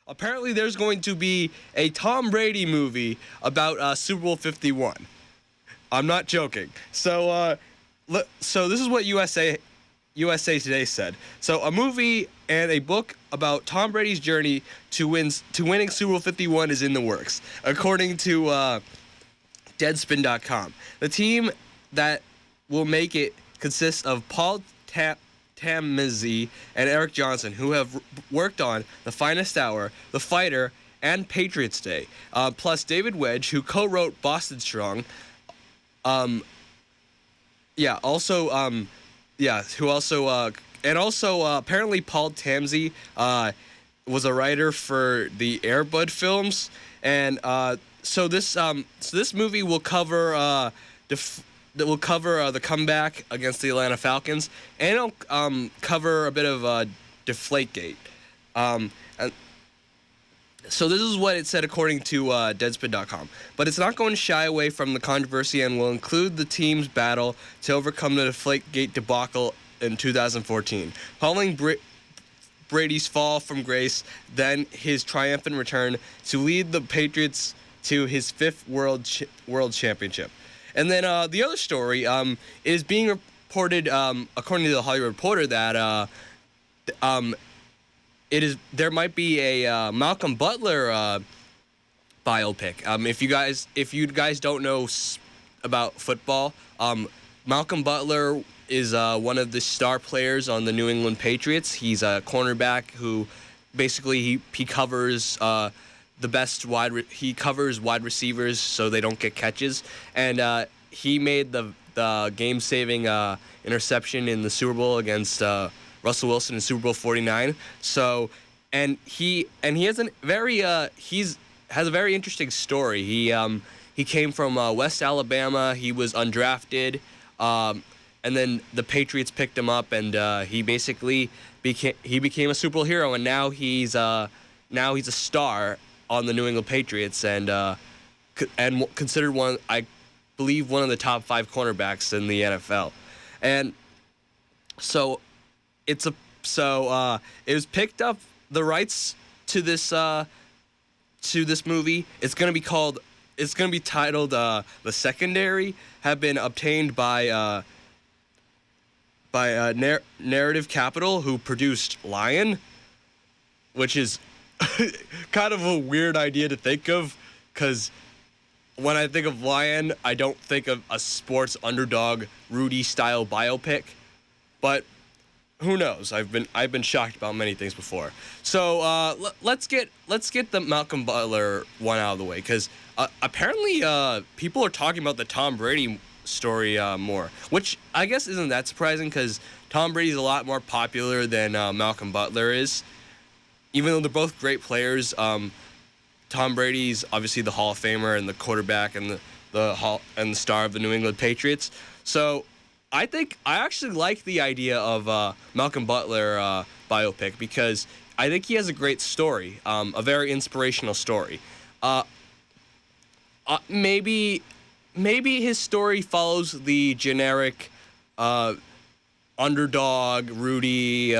Apparently, there's going to be a Tom Brady movie about Super Bowl 51. I'm not joking. So this is what USA Today said. So a movie and a book about Tom Brady's journey to winning Super Bowl 51 is in the works, according to Deadspin.com. The team that will make it consists of Paul Tamizzi and Eric Johnson, who have worked on The Finest Hour, The Fighter, and Patriots Day, plus David Wedge, who co-wrote Boston Strong. Apparently Paul Tamzi was a writer for the Air Bud films, and so this movie will cover the comeback against the Atlanta Falcons, and it'll cover a bit of Deflategate. So this is what it said according to Deadspin.com. But it's not going to shy away from the controversy and will include the team's battle to overcome the Deflategate debacle in 2014. Following Brady's fall from grace, then his triumphant return to lead the Patriots to his fifth world championship. And then the other story is being reported, according to the Hollywood Reporter, that there might be a Malcolm Butler biopic. If you guys don't know about football, Malcolm Butler is one of the star players on the New England Patriots. He's a cornerback who basically he covers he covers wide receivers so they don't get catches, and he made the game-saving interception in the Super Bowl against Russell Wilson in Super Bowl 49. So, and he has a very interesting story. He came from West Alabama. He was undrafted, and then the Patriots picked him up, and he basically became a Super Bowl hero. And now he's a star on the New England Patriots, and considered one of the top 5 cornerbacks in the NFL. And so it was picked up, the rights to this movie. It's going to be titled The Secondary, have been obtained by Narrative Capital, who produced Lion, which is kind of a weird idea to think of, because when I think of Lion, I don't think of a sports underdog Rudy-style biopic, but who knows? I've been shocked about many things before. So let's get the Malcolm Butler one out of the way, because apparently people are talking about the Tom Brady story more, which I guess isn't that surprising, because Tom Brady's a lot more popular than Malcolm Butler is. Even though they're both great players, Tom Brady's obviously the Hall of Famer and the quarterback and the star of the New England Patriots. So I actually like the idea of Malcolm Butler biopic, because I think he has a great story, a very inspirational story. Maybe his story follows the generic underdog Rudy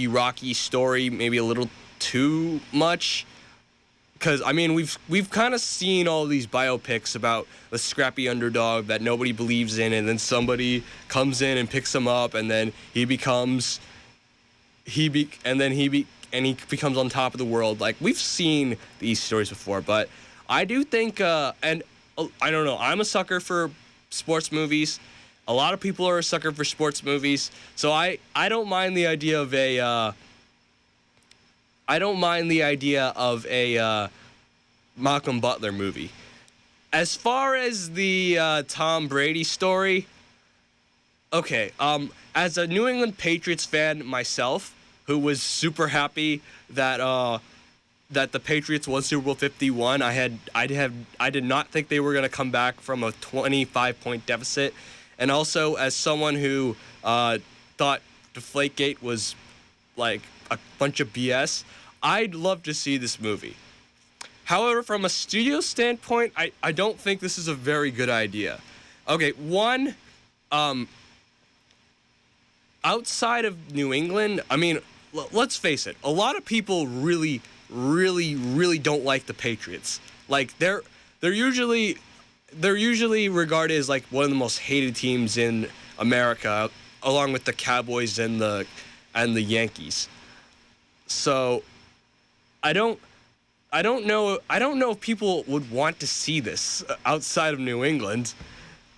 Rocky story, maybe a little too much. Because, I mean, we've kind of seen all these biopics about the scrappy underdog that nobody believes in, and then somebody comes in and picks him up, and then he becomes on top of the world. Like, we've seen these stories before, but I do think, I don't know, I'm a sucker for sports movies. A lot of people are a sucker for sports movies, so I don't mind the idea of a Malcolm Butler movie. As far as the Tom Brady story, okay, as a New England Patriots fan myself, who was super happy that the Patriots won Super Bowl 51, I did not think they were going to come back from a 25-point deficit. And also, as someone who thought Deflategate was like a bunch of BS, I'd love to see this movie. However, from a studio standpoint, I don't think this is a very good idea. Okay, outside of New England, I mean, let's face it, a lot of people really, really, really don't like the Patriots. Like they're usually regarded as like one of the most hated teams in America, along with the Cowboys and the Yankees. So I don't know if people would want to see this outside of New England.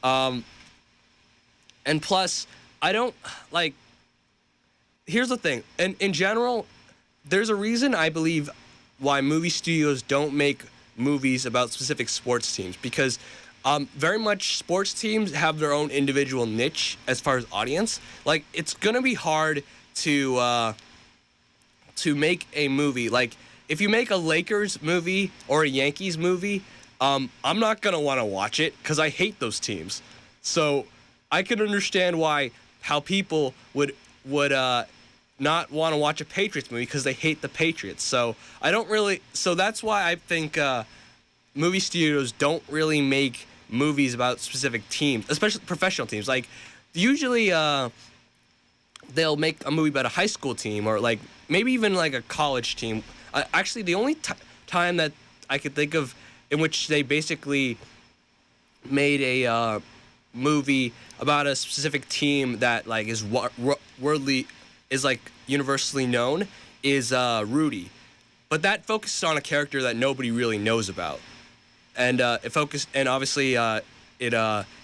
And plus, I don't like. Here's the thing, and in general, there's a reason I believe why movie studios don't make movies about specific sports teams, because very much sports teams have their own individual niche as far as audience. Like, it's gonna be hard to make a movie. Like, if you make a Lakers movie or a Yankees movie, I'm not gonna want to watch it because I hate those teams. So I can understand how people would not want to watch a Patriots movie because they hate the Patriots. So that's why I think movie studios don't really make movies about specific teams, especially professional teams. Like, usually they'll make a movie about a high school team, or like maybe even like a college team. Actually, the only time that I could think of in which they basically made a movie about a specific team that like is universally known is Rudy, but that focused on a character that nobody really knows about, and obviously it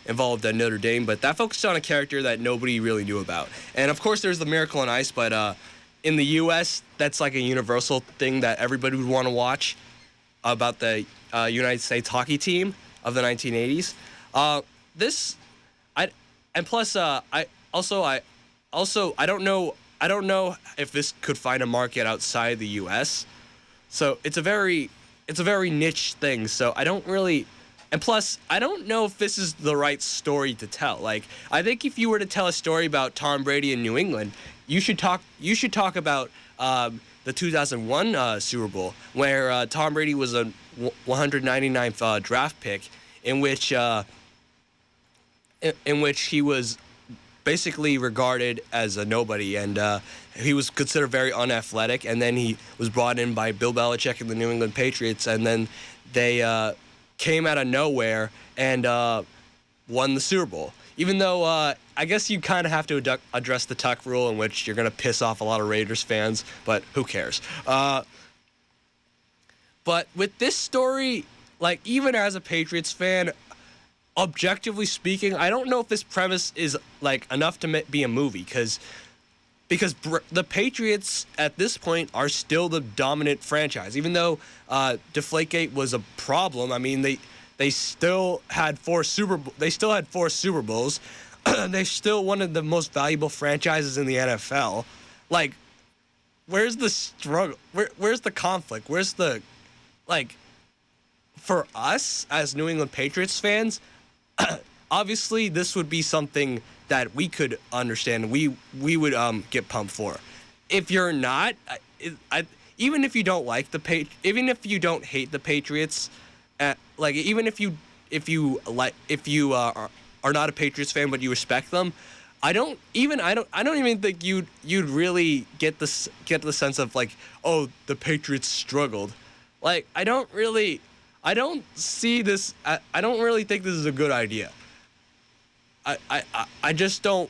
involved Notre Dame, but that focused on a character that nobody really knew about. And of course, there's the Miracle on Ice, but in the U.S., that's like a universal thing that everybody would want to watch about the United States hockey team of the 1980s. I don't know if this could find a market outside the U.S. So it's a very niche thing. So I don't really, and plus I don't know if this is the right story to tell. Like, I think if you were to tell a story about Tom Brady in New England, you should talk about the 2001 Super Bowl, where Tom Brady was a 199th draft pick, in which he was basically regarded as a nobody, and he was considered very unathletic, and then he was brought in by Bill Belichick and the New England Patriots, and then they came out of nowhere and won the Super Bowl. Even though I guess you kind of have to address the tuck rule, in which you're going to piss off a lot of Raiders fans, but who cares? But with this story, like, even as a Patriots fan, objectively speaking, I don't know if this premise is like enough to be a movie, because the Patriots at this point are still the dominant franchise. Even though Deflategate was a problem, I mean they still had four Super Bowls. They're still one of the most valuable franchises in the NFL. Like, where's the struggle? Where's the conflict? Where's the, like, for us as New England Patriots fans? Obviously, this would be something that we could understand. We would get pumped for. If you're not, even if you don't like even if you don't hate the Patriots, like, even if you are not a Patriots fan but you respect them, I don't even think you'd really get the sense of, like, oh, the Patriots struggled. Like, I don't see this. I don't really think this is a good idea. I just don't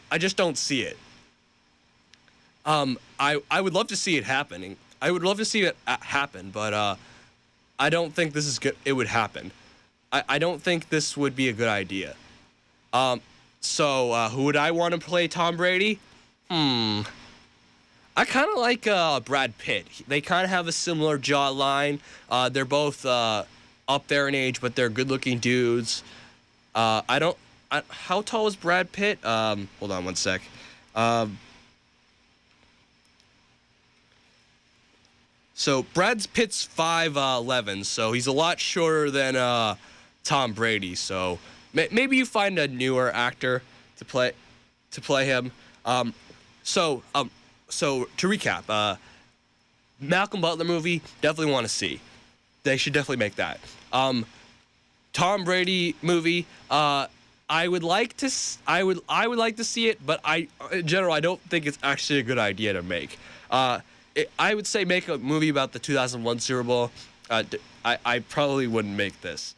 see it. I would love to see it happening. I would love to see it happen, but I don't think this is good. It would happen. I don't think this would be a good idea. So who would I want to play Tom Brady? I kind of like Brad Pitt. They kind of have a similar jawline. They're both up there in age, but they're good-looking dudes. How tall is Brad Pitt? Hold on one sec. So Brad Pitt's 5'11", so he's a lot shorter than Tom Brady. So maybe you find a newer actor to play him. So to recap, Malcolm Butler movie, definitely want to see. They should definitely make that. Tom Brady movie, I would like to see it, but in general, I don't think it's actually a good idea to make. I would say make a movie about the 2001 Super Bowl. I probably wouldn't make this.